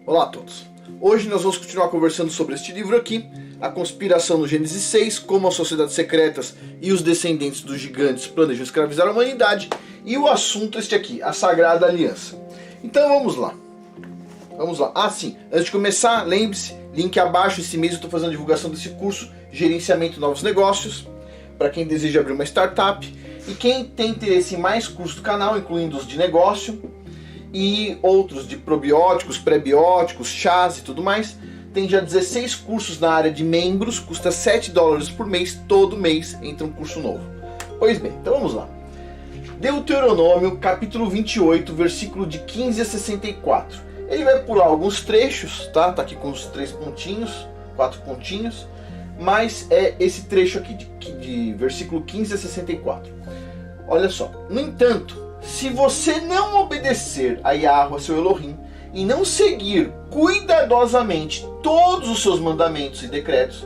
Olá a todos. Hoje nós vamos continuar conversando sobre este livro aqui, A Conspiração no Gênesis 6, como as sociedades secretas e os descendentes dos gigantes planejam escravizar a humanidade, e o assunto este aqui, a Sagrada Aliança. Então vamos lá. Vamos lá. Ah, sim. Antes de começar, lembre-se, link abaixo, esse mês eu estou fazendo a divulgação desse curso, Gerenciamento de Novos Negócios, para quem deseja abrir uma startup. E quem tem interesse em mais cursos do canal, incluindo os de negócio e outros de probióticos, prebióticos, chás e tudo mais, tem já 16 cursos na área de membros, custa $7 por mês, todo mês entra um curso novo. Pois bem, então vamos lá. Deuteronômio, capítulo 28, versículo de 15 a 64. Ele vai pular alguns trechos, tá? Tá aqui com os 3 pontinhos, 4 pontinhos, mas é esse trecho aqui de versículo 15 a 64. Olha só. No entanto, se você não obedecer a Yahweh, seu Elohim, e não seguir cuidadosamente todos os seus mandamentos e decretos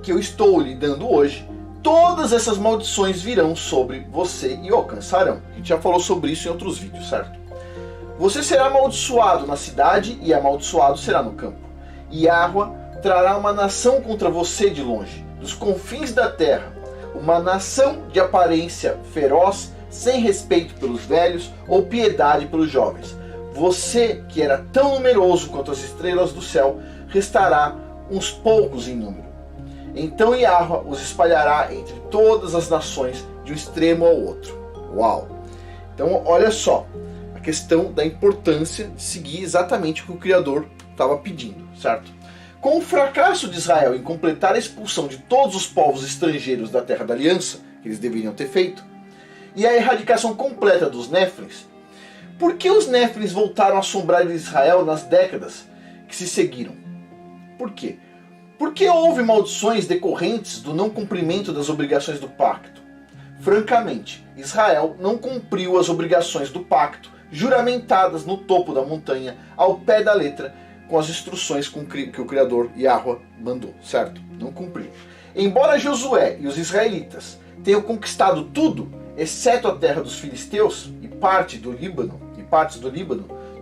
que eu estou lhe dando hoje, todas essas maldições virão sobre você e o alcançarão. A gente já falou sobre isso em outros vídeos, certo? Você será amaldiçoado na cidade e amaldiçoado será no campo. E Yahweh trará uma nação contra você de longe, dos confins da terra, uma nação de aparência feroz, sem respeito pelos velhos ou piedade pelos jovens. Você, que era tão numeroso quanto as estrelas do céu, restará uns poucos em número. Então Yahweh os espalhará entre todas as nações, de um extremo ao outro. Uau! Então olha só, a questão da importância de seguir exatamente o que o Criador estava pedindo, certo? Com o fracasso de Israel em completar a expulsão de todos os povos estrangeiros da Terra da Aliança, que eles deveriam ter feito, e a erradicação completa dos Néfilins, por que os Néfilins voltaram a assombrar Israel nas décadas que se seguiram? Por quê? Porque houve maldições decorrentes do não cumprimento das obrigações do pacto. Francamente, Israel não cumpriu as obrigações do pacto, juramentadas no topo da montanha, ao pé da letra, com as instruções que o Criador Yahweh mandou, certo? Não cumpriu. Embora Josué e os israelitas tenham conquistado tudo, exceto a terra dos filisteus e partes do Líbano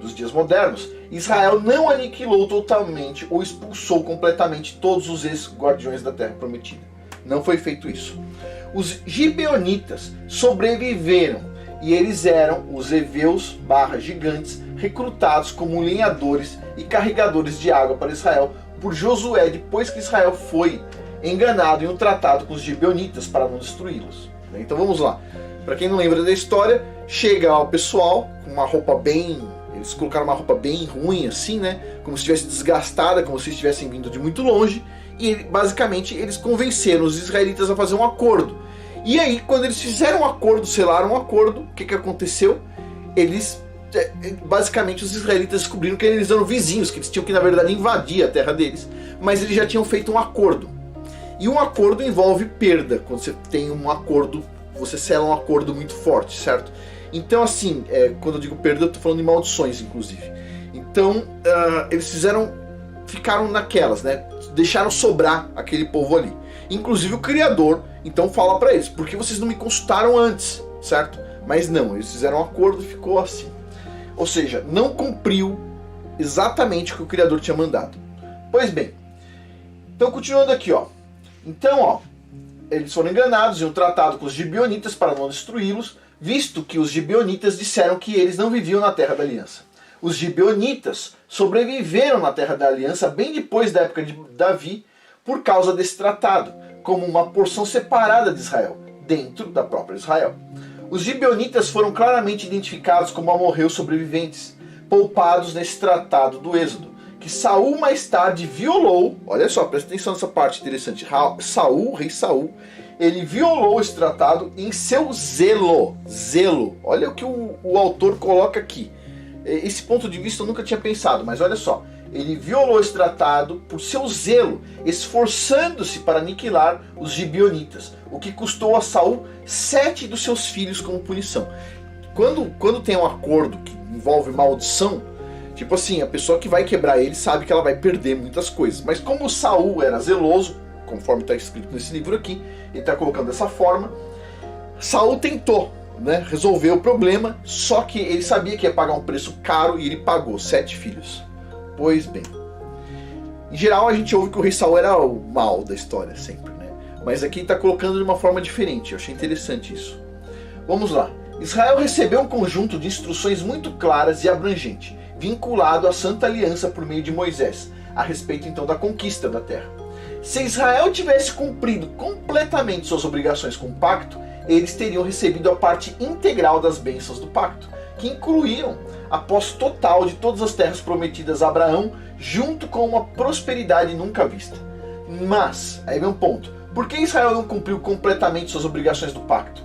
dos dias modernos, Israel não aniquilou totalmente ou expulsou completamente todos os ex-guardiões da terra prometida. Não foi feito isso. Os gibeonitas sobreviveram e eles eram os heveus /gigantes recrutados como lenhadores e carregadores de água para Israel por Josué depois que Israel foi enganado em um tratado com os gibeonitas para não destruí-los. Então vamos lá. Para quem não lembra da história, chega o pessoal com uma roupa eles colocaram uma roupa bem ruim assim, né? Como se estivesse desgastada, como se estivessem vindo de muito longe. E basicamente eles convenceram os israelitas a fazer um acordo. E aí, quando eles fizeram um acordo, selaram um acordo, o que aconteceu? Basicamente os israelitas descobriram que eles eram vizinhos, que eles tinham que na verdade invadir a terra deles, mas eles já tinham feito um acordo. E um acordo envolve perda. Quando você tem um acordo, você sela um acordo muito forte, certo? Então assim, quando eu digo perda, eu estou falando de maldições, inclusive. Então eles ficaram naquelas, né? Deixaram sobrar aquele povo ali. Inclusive o Criador então fala para eles: por que vocês não me consultaram antes, certo? Mas não, eles fizeram um acordo e ficou assim. Ou seja, não cumpriu exatamente o que o Criador tinha mandado. Pois bem, então continuando aqui, ó. Então, ó, eles foram enganados em um tratado com os gibeonitas para não destruí-los, visto que os gibeonitas disseram que eles não viviam na Terra da Aliança. Os gibeonitas sobreviveram na Terra da Aliança bem depois da época de Davi, por causa desse tratado, como uma porção separada de Israel, dentro da própria Israel. Os gibeonitas foram claramente identificados como amorreus sobreviventes, poupados nesse tratado do Êxodo, que Saul mais tarde violou. Olha só, presta atenção nessa parte interessante. Rei Saul, ele violou esse tratado em seu zelo. Olha o que o autor coloca aqui. Esse ponto de vista eu nunca tinha pensado, mas olha só. Ele violou esse tratado por seu zelo, esforçando-se para aniquilar os gibeonitas, o que custou a Saul 7 dos seus filhos como punição. Quando tem um acordo que envolve maldição, tipo assim, a pessoa que vai quebrar ele sabe que ela vai perder muitas coisas. Mas como Saul era zeloso, conforme está escrito nesse livro aqui, ele está colocando dessa forma, Saul tentou, né, resolver o problema, só que ele sabia que ia pagar um preço caro e ele pagou 7 filhos. Pois bem, em geral a gente ouve que o rei Saul era o mal da história sempre, né? Mas aqui está colocando de uma forma diferente, eu achei interessante isso. Vamos lá. Israel recebeu um conjunto de instruções muito claras e abrangente, vinculado à Santa Aliança por meio de Moisés, a respeito então da conquista da terra. Se Israel tivesse cumprido completamente suas obrigações com o pacto, eles teriam recebido a parte integral das bênçãos do pacto, que incluíam a posse total de todas as terras prometidas a Abraão, junto com uma prosperidade nunca vista. Mas, aí vem um ponto, por que Israel não cumpriu completamente suas obrigações do pacto?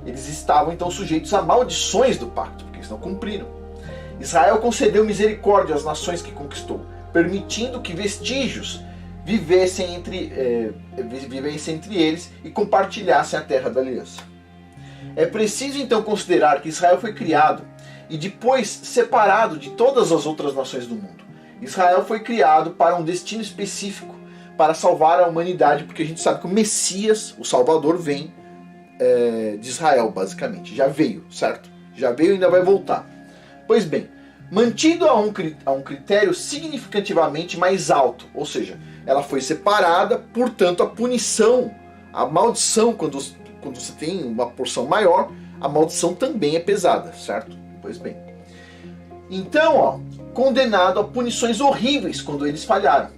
Eles estavam então sujeitos a maldições do pacto, porque eles não cumpriram. Israel concedeu misericórdia às nações que conquistou, permitindo que vestígios vivessem entre eles e compartilhassem a terra da aliança. É preciso então considerar que Israel foi criado e depois separado de todas as outras nações do mundo. Israel foi criado para um destino específico, para salvar a humanidade, porque a gente sabe que o Messias, o Salvador, vem de Israel, basicamente. Já veio, certo? Já veio e ainda vai voltar. Pois bem, mantido a um critério significativamente mais alto, ou seja, ela foi separada, portanto a punição, a maldição, quando você tem uma porção maior, a maldição também é pesada, certo? Pois bem. Então, condenado a punições horríveis quando eles falharam.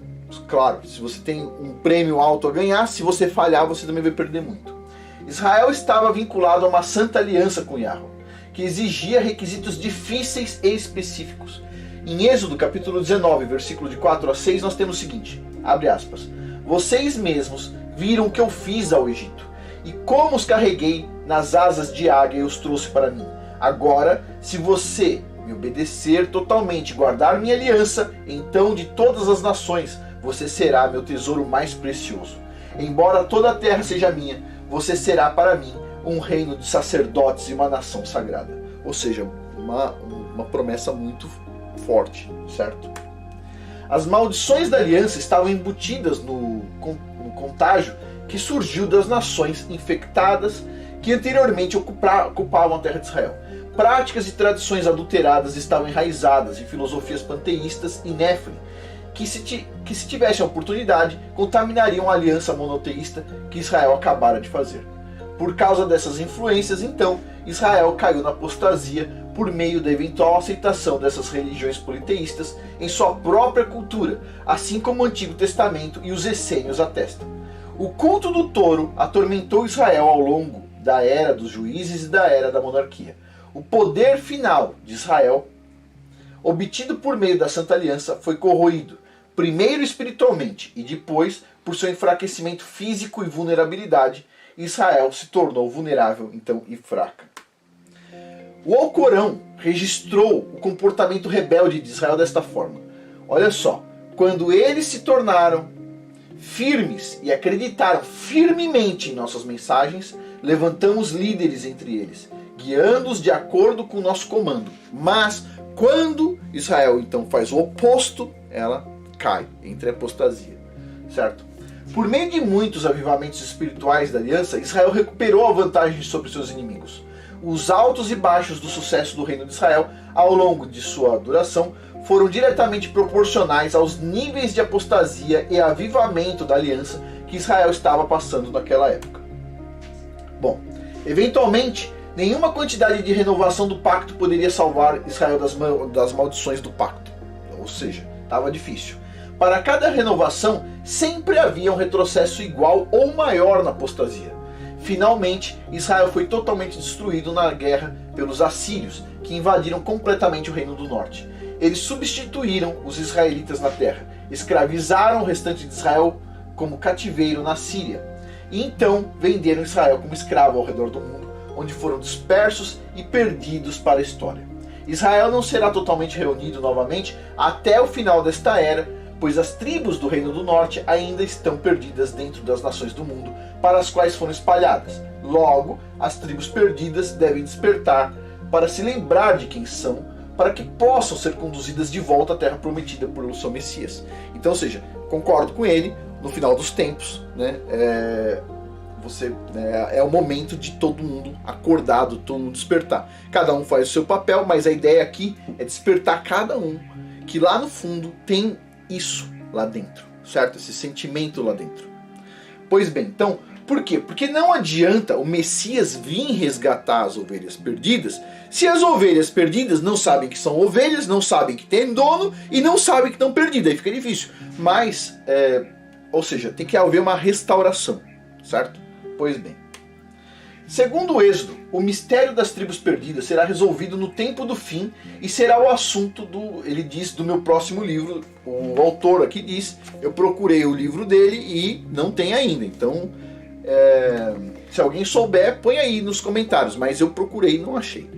Claro, se você tem um prêmio alto a ganhar, se você falhar, você também vai perder muito. Israel estava vinculado a uma santa aliança com Yahweh, que exigia requisitos difíceis e específicos. Em Êxodo capítulo 19, versículo de 4 a 6, nós temos o seguinte, abre aspas, vocês mesmos viram o que eu fiz ao Egito, e como os carreguei nas asas de águia e os trouxe para mim. Agora, se você me obedecer totalmente, guardar minha aliança, então de todas as nações, você será meu tesouro mais precioso. Embora toda a terra seja minha, você será para mim um reino de sacerdotes e uma nação sagrada. Ou seja, uma promessa muito forte, certo? As maldições da aliança estavam embutidas no contágio que surgiu das nações infectadas que anteriormente ocupavam a terra de Israel. Práticas e tradições adulteradas estavam enraizadas em filosofias panteístas e néfrim, que se tivessem a oportunidade, contaminariam a aliança monoteísta que Israel acabara de fazer. Por causa dessas influências, então, Israel caiu na apostasia por meio da eventual aceitação dessas religiões politeístas em sua própria cultura, assim como o Antigo Testamento e os essênios atestam. O culto do touro atormentou Israel ao longo da era dos juízes e da era da monarquia. O poder final de Israel, obtido por meio da Santa Aliança, foi corroído, primeiro espiritualmente e depois por seu enfraquecimento físico e vulnerabilidade. Israel se tornou vulnerável então e fraca. O Alcorão registrou o comportamento rebelde de Israel desta forma. Olha só, quando eles se tornaram firmes e acreditaram firmemente em nossas mensagens, levantamos líderes entre eles, guiando-os de acordo com o nosso comando. Mas quando Israel então faz o oposto, ela cai, entra em apostasia, certo? Por meio de muitos avivamentos espirituais da aliança, Israel recuperou a vantagem sobre seus inimigos. Os altos e baixos do sucesso do reino de Israel ao longo de sua duração foram diretamente proporcionais aos níveis de apostasia e avivamento da aliança que Israel estava passando naquela época. Bom, eventualmente, nenhuma quantidade de renovação do pacto poderia salvar Israel das maldições do pacto. Ou seja, estava difícil. Para cada renovação, sempre havia um retrocesso igual ou maior na apostasia. Finalmente, Israel foi totalmente destruído na guerra pelos assírios, que invadiram completamente o reino do norte. Eles substituíram os israelitas na terra, escravizaram o restante de Israel como cativeiro na Síria, e então venderam Israel como escravo ao redor do mundo, onde foram dispersos e perdidos para a história. Israel não será totalmente reunido novamente até o final desta era, pois as tribos do Reino do Norte ainda estão perdidas dentro das nações do mundo para as quais foram espalhadas. Logo, as tribos perdidas devem despertar para se lembrar de quem são, para que possam ser conduzidas de volta à terra prometida pelo seu Messias. Então, ou seja, concordo com ele, no final dos tempos, né, é o momento de todo mundo acordado, todo mundo despertar. Cada um faz o seu papel, mas a ideia aqui é despertar cada um que lá no fundo tem isso lá dentro, certo? Esse sentimento lá dentro. Pois bem, então, por quê? Porque não adianta o Messias vir resgatar as ovelhas perdidas se as ovelhas perdidas não sabem que são ovelhas, não sabem que tem dono e não sabem que estão perdidas. Aí fica difícil. Mas, ou seja, tem que haver uma restauração, certo? Pois bem. Segundo o Êxodo, o mistério das tribos perdidas será resolvido no tempo do fim e será o assunto ele diz, do meu próximo livro. O autor aqui diz, eu procurei o livro dele e não tem ainda. Então, se alguém souber, põe aí nos comentários, mas eu procurei e não achei.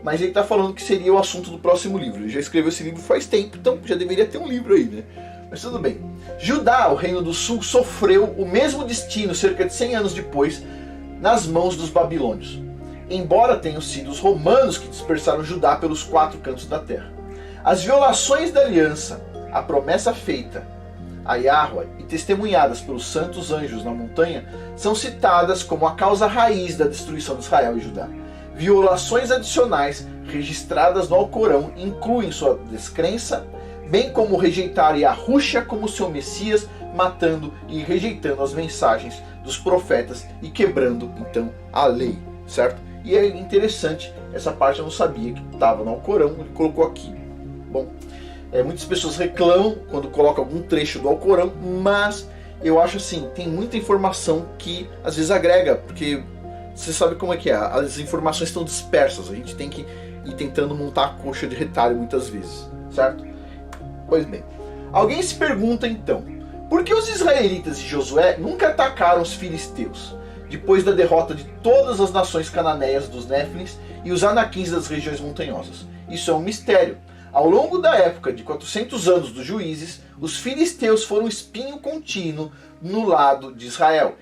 Mas ele está falando que seria o assunto do próximo livro. Ele já escreveu esse livro faz tempo, então já deveria ter um livro aí, né? Mas tudo bem. Judá, o Reino do Sul, sofreu o mesmo destino cerca de 100 anos depois, nas mãos dos babilônios, embora tenham sido os romanos que dispersaram Judá pelos 4 cantos da terra. As violações da aliança, a promessa feita a Yahweh e testemunhadas pelos santos anjos na montanha, são citadas como a causa raiz da destruição de Israel e Judá. Violações adicionais registradas no Alcorão incluem sua descrença, bem como rejeitar Yahushua como seu Messias, matando e rejeitando as mensagens dos profetas e quebrando, então, a lei, certo? E é interessante, essa parte eu não sabia que estava no Alcorão, ele colocou aqui. Bom, muitas pessoas reclamam quando colocam algum trecho do Alcorão, mas eu acho assim, tem muita informação que às vezes agrega, porque você sabe como é que é, as informações estão dispersas, a gente tem que ir tentando montar a coxa de retalho muitas vezes, certo? Pois bem, alguém se pergunta então, por que os israelitas e Josué nunca atacaram os filisteus, depois da derrota de todas as nações cananeias dos Néfilins e os anaquins das regiões montanhosas? Isso é um mistério. Ao longo da época de 400 anos dos juízes, os filisteus foram espinho contínuo no lado de Israel,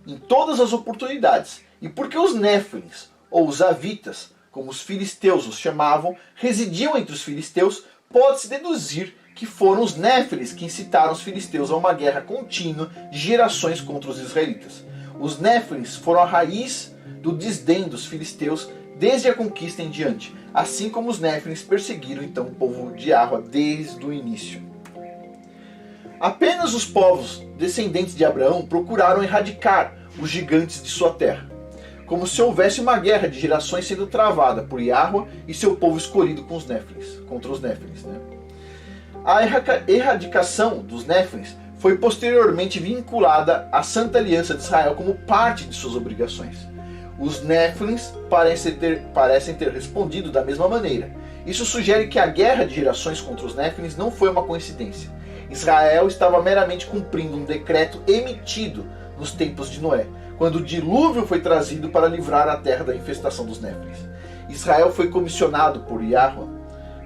em todas as oportunidades. E porque os Néfilins, ou os Avitas, como os filisteus os chamavam, residiam entre os filisteus, pode-se deduzir que foram os Néfilins que incitaram os filisteus a uma guerra contínua de gerações contra os israelitas. Os Néfilins foram a raiz do desdém dos filisteus desde a conquista em diante, assim como os Néfilins perseguiram então o povo de Yahweh desde o início. Apenas os povos descendentes de Abraão procuraram erradicar os gigantes de sua terra, como se houvesse uma guerra de gerações sendo travada por Yahweh e seu povo escolhido com os Néfilins, contra os Néfilins, né? A erradicação dos Néfilins foi posteriormente vinculada à Santa Aliança de Israel como parte de suas obrigações. Os Néfilins parecem ter respondido da mesma maneira. Isso sugere que a guerra de gerações contra os Néfilins não foi uma coincidência. Israel estava meramente cumprindo um decreto emitido nos tempos de Noé, quando o dilúvio foi trazido para livrar a terra da infestação dos Néfilins. Israel foi comissionado por Yahweh,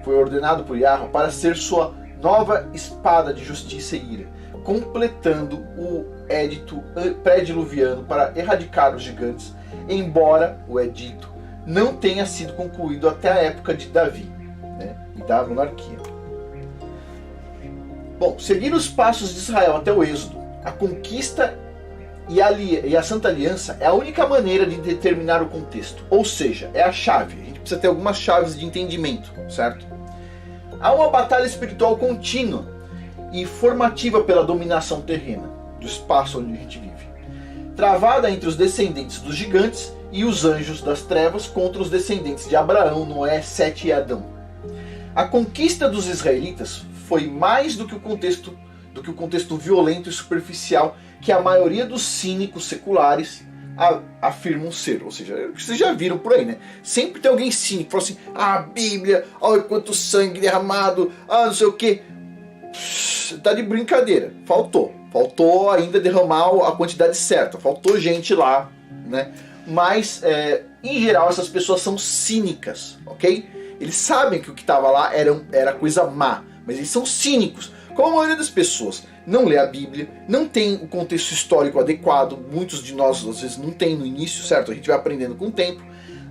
foi ordenado por Yahweh para ser sua nova espada de justiça e ira, completando o edito pré-diluviano para erradicar os gigantes, embora o edito não tenha sido concluído até a época de Davi, né, e da monarquia. Bom, seguir os passos de Israel até o Êxodo, a conquista e a Santa Aliança é a única maneira de determinar o contexto, ou seja, é a chave. A gente precisa ter algumas chaves de entendimento, certo? Há uma batalha espiritual contínua e formativa pela dominação terrena do espaço onde a gente vive, travada entre os descendentes dos gigantes e os anjos das trevas contra os descendentes de Abraão, Noé, Sete e Adão. A conquista dos israelitas foi mais do que o contexto violento e superficial que a maioria dos cínicos seculares afirmam ser. Ou seja, vocês já viram por aí, né? Sempre tem alguém cínico que fala assim, a Bíblia, olha quanto sangue derramado, não sei o que. Tá de brincadeira. Faltou ainda derramar a quantidade certa. Faltou gente lá, né? Mas, em geral, essas pessoas são cínicas, ok? Eles sabem que o que estava lá era coisa má, mas eles são cínicos. Como a maioria das pessoas não lê a Bíblia, não tem o contexto histórico adequado, muitos de nós às vezes não tem no início, certo? A gente vai aprendendo com o tempo.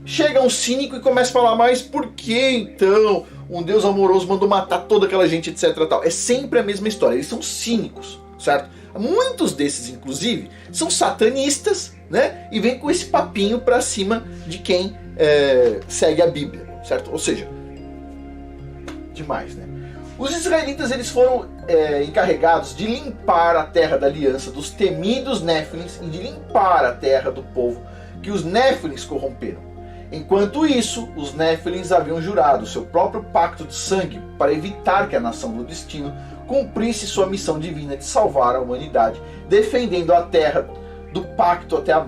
Chega um cínico e começa a falar, mas por que então um Deus amoroso mandou matar toda aquela gente, etc. Tal? É sempre a mesma história, eles são cínicos, certo? Muitos desses, inclusive, são satanistas, né? E vêm com esse papinho pra cima de quem segue a Bíblia, certo? Ou seja, demais, né? Os israelitas eles foram encarregados de limpar a terra da aliança dos temidos Néfilins e de limpar a terra do povo que os Néfilins corromperam. Enquanto isso, os Néfilins haviam jurado seu próprio pacto de sangue para evitar que a nação do destino cumprisse sua missão divina de salvar a humanidade, defendendo a terra do pacto até a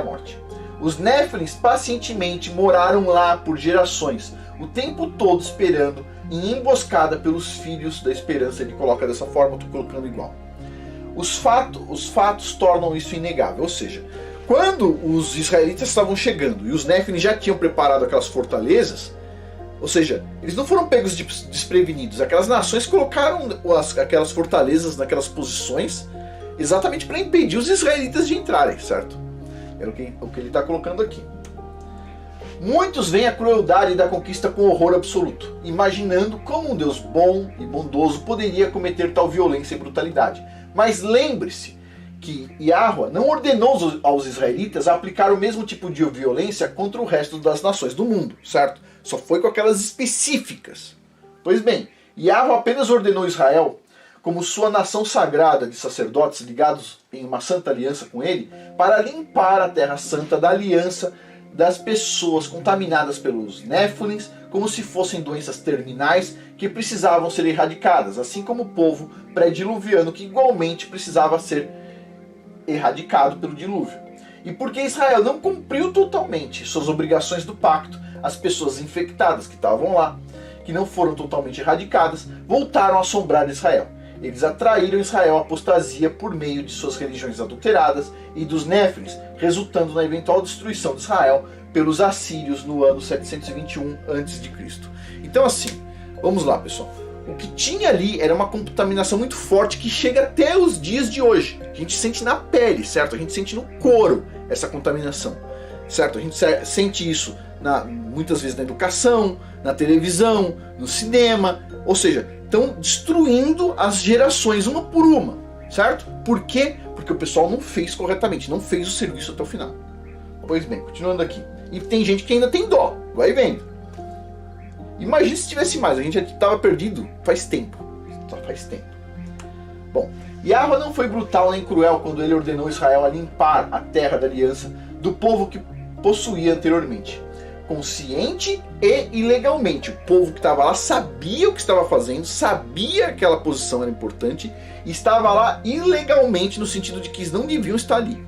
morte. Os Néfilins pacientemente moraram lá por gerações, o tempo todo esperando em emboscada pelos filhos da esperança. Ele coloca dessa forma, eu estou colocando igual. Os fatos tornam isso inegável, ou seja, quando os israelitas estavam chegando e os Néfilins já tinham preparado aquelas fortalezas, ou seja, eles não foram pegos desprevenidos, aquelas nações colocaram aquelas fortalezas naquelas posições exatamente para impedir os israelitas de entrarem, certo? É o que ele está colocando aqui. Muitos veem a crueldade da conquista com horror absoluto, imaginando como um Deus bom e bondoso poderia cometer tal violência e brutalidade. Mas lembre-se que Yahweh não ordenou aos israelitas a aplicar o mesmo tipo de violência contra o resto das nações do mundo, certo? Só foi com aquelas específicas. Pois bem, Yahweh apenas ordenou Israel, como sua nação sagrada de sacerdotes ligados em uma santa aliança com ele, para limpar a terra santa da aliança das pessoas contaminadas pelos Néfilins, como se fossem doenças terminais que precisavam ser erradicadas, assim como o povo pré-diluviano que igualmente precisava ser erradicado pelo dilúvio. E porque Israel não cumpriu totalmente suas obrigações do pacto, as pessoas infectadas que estavam lá, que não foram totalmente erradicadas, voltaram a assombrar Israel. Eles atraíram Israel à apostasia por meio de suas religiões adulteradas e dos Néfilins, resultando na eventual destruição de Israel pelos assírios no ano 721 a.C. Então assim, vamos lá pessoal. O que tinha ali era uma contaminação muito forte que chega até os dias de hoje. A gente sente na pele, certo? A gente sente no couro essa contaminação, certo? A gente sente isso muitas vezes na educação, na televisão, no cinema, ou seja, estão destruindo as gerações uma por uma, certo? Por quê? Porque o pessoal não fez corretamente, não fez o serviço até o final. Pois bem, continuando aqui. E tem gente que ainda tem dó, vai vendo. Imagina se tivesse mais, a gente já estava perdido faz tempo. Bom, Yahweh não foi brutal nem cruel quando ele ordenou Israel a limpar a terra da aliança do povo que possuía anteriormente. Consciente e ilegalmente. O povo que estava lá sabia o que estava fazendo, sabia que aquela posição era importante e estava lá ilegalmente no sentido de que eles não deviam estar ali.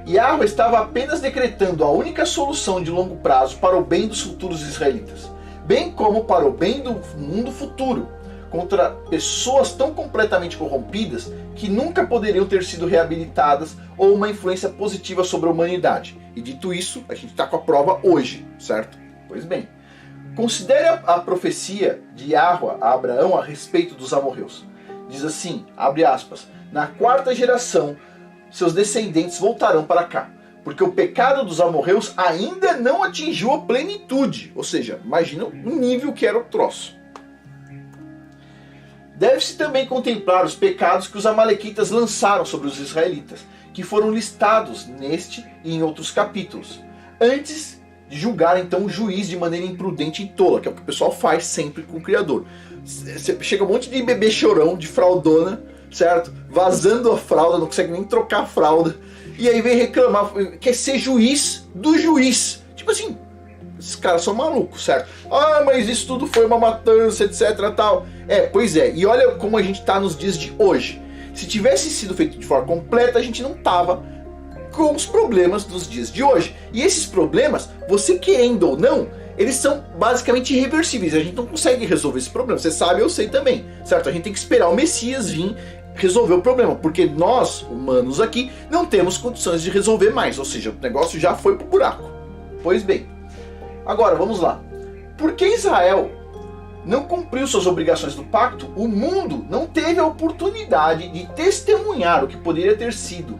Yahweh estava apenas decretando a única solução de longo prazo para o bem dos futuros israelitas, bem como para o bem do mundo futuro, contra pessoas tão completamente corrompidas que nunca poderiam ter sido reabilitadas ou uma influência positiva sobre a humanidade. E dito isso, a gente está com a prova hoje, certo? Pois bem, considere a profecia de Yahweh a Abraão a respeito dos amorreus. Diz assim, abre aspas, na quarta geração, seus descendentes voltarão para cá, porque o pecado dos amorreus ainda não atingiu a plenitude. Ou seja, imagina o nível que era o troço. Deve-se também contemplar os pecados que os amalequitas lançaram sobre os israelitas, que foram listados neste e em outros capítulos, antes de julgar então o juiz de maneira imprudente e tola, que é o que o pessoal faz sempre com o Criador. Chega um monte de bebê chorão, de fraldona, certo? Vazando a fralda, não consegue nem trocar a fralda, e aí vem reclamar, quer ser juiz do juiz. Tipo assim, esses caras são malucos, certo? Ah, mas isso tudo foi uma matança, etc, tal. Pois é, e olha como a gente tá nos dias de hoje. Se tivesse sido feito de forma completa, a gente não tava com os problemas dos dias de hoje. E esses problemas, você querendo ou não, eles são basicamente irreversíveis. A gente não consegue resolver esse problema. Você sabe, eu sei também, certo? A gente tem que esperar o Messias vir resolver o problema, porque nós, humanos aqui, não temos condições de resolver mais. Ou seja, o negócio já foi pro buraco. Pois bem, agora vamos lá. Por que Israel não cumpriu suas obrigações do pacto? O mundo não teve a oportunidade de testemunhar o que poderia ter sido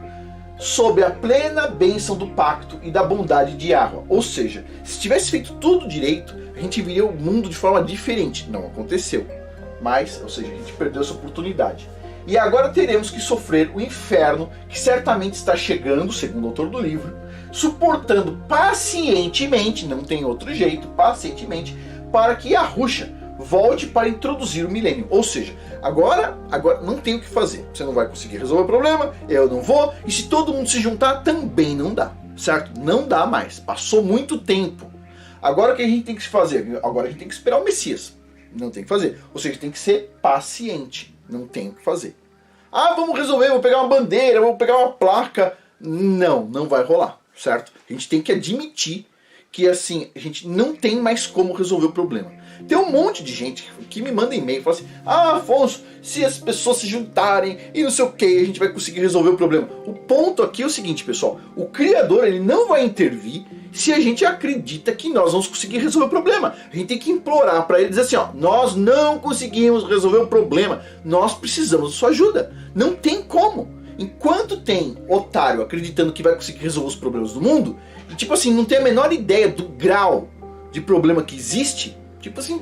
sob a plena bênção do pacto e da bondade de Yahweh. Ou seja, se tivesse feito tudo direito, a gente viria o mundo de forma diferente. Não aconteceu. Mas, ou seja, a gente perdeu essa oportunidade. E agora teremos que sofrer o inferno, que certamente está chegando, segundo o autor do livro, suportando pacientemente, não tem outro jeito, pacientemente, para que Yahushua volte para introduzir o milênio. Ou seja, agora não tem o que fazer. Você não vai conseguir resolver o problema, eu não vou, e se todo mundo se juntar, também não dá, certo? Não dá mais. Passou muito tempo. Agora o que a gente tem que fazer? Agora a gente tem que esperar o Messias. Não tem o que fazer. Ou seja, tem que ser paciente. Não tem o que fazer. Ah, vamos resolver, vou pegar uma bandeira, vou pegar uma placa. Não, não vai rolar, certo? A gente tem que admitir que assim, a gente não tem mais como resolver o problema. Tem um monte de gente que me manda e-mail e fala assim: ah, Afonso, se as pessoas se juntarem e não sei o que, a gente vai conseguir resolver o problema. O ponto aqui é o seguinte, pessoal: o Criador, ele não vai intervir se a gente acredita que nós vamos conseguir resolver o problema. A gente tem que implorar para ele, dizer assim: ó, nós não conseguimos resolver o problema, nós precisamos de sua ajuda. Não tem como. Enquanto tem otário acreditando que vai conseguir resolver os problemas do mundo, e tipo assim, não tem a menor ideia do grau de problema que existe, tipo assim,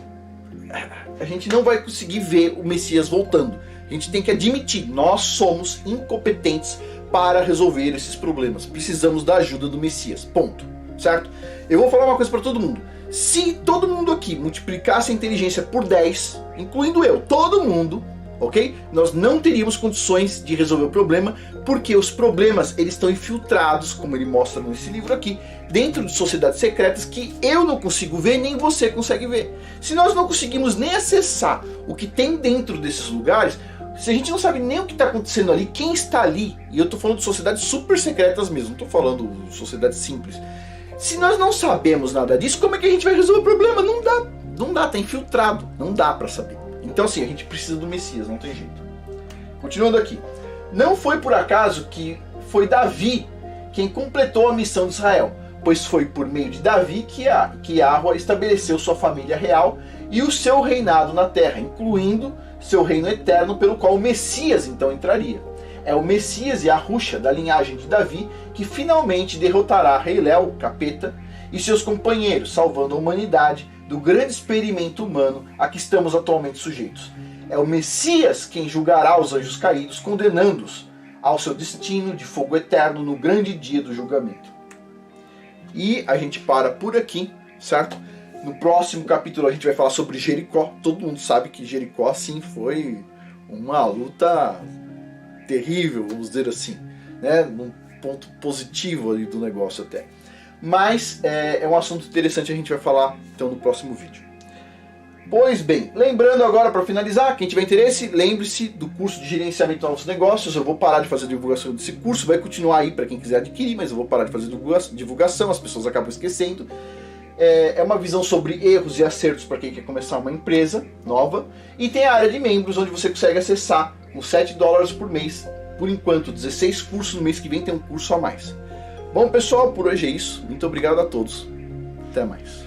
a gente não vai conseguir ver o Messias voltando. A gente tem que admitir, nós somos incompetentes para resolver esses problemas. Precisamos da ajuda do Messias, ponto. Certo? Eu vou falar uma coisa para todo mundo. Se todo mundo aqui multiplicasse a inteligência por 10, incluindo eu, todo mundo, ok? Nós não teríamos condições de resolver o problema, porque os problemas, eles estão infiltrados, como ele mostra nesse livro aqui, dentro de sociedades secretas que eu não consigo ver, nem você consegue ver. Se nós não conseguimos nem acessar o que tem dentro desses lugares, se a gente não sabe nem o que está acontecendo ali, quem está ali, e eu estou falando de sociedades super secretas mesmo, não estou falando de sociedades simples. Se nós não sabemos nada disso, como é que a gente vai resolver o problema? Não dá, tá infiltrado, não dá para saber. Então assim, a gente precisa do Messias, não tem jeito. Continuando aqui. Não foi por acaso que foi Davi quem completou a missão de Israel, pois foi por meio de Davi que Yahweh estabeleceu sua família real e o seu reinado na terra, incluindo seu reino eterno, pelo qual o Messias então entraria. É o Messias e a Ruxa da linhagem de Davi que finalmente derrotará Rei Léo, capeta, e seus companheiros, salvando a humanidade do grande experimento humano a que estamos atualmente sujeitos. É o Messias quem julgará os anjos caídos, condenando-os ao seu destino de fogo eterno no grande dia do julgamento. E a gente para por aqui, certo? No próximo capítulo a gente vai falar sobre Jericó. Todo mundo sabe que Jericó, assim, foi uma luta terrível, vamos dizer assim, né? Num ponto positivo ali do negócio até. Mas é um assunto interessante, a gente vai falar então no próximo vídeo. Pois bem, lembrando agora para finalizar, quem tiver interesse, lembre-se do curso de gerenciamento de novos negócios. Eu vou parar de fazer divulgação desse curso, vai continuar aí para quem quiser adquirir, mas eu vou parar de fazer divulgação, as pessoas acabam esquecendo. É uma visão sobre erros e acertos para quem quer começar uma empresa nova. E tem a área de membros, onde você consegue acessar com $7 por mês. Por enquanto, 16 cursos, no mês que vem tem um curso a mais. Bom, pessoal, por hoje é isso. Muito obrigado a todos. Até mais.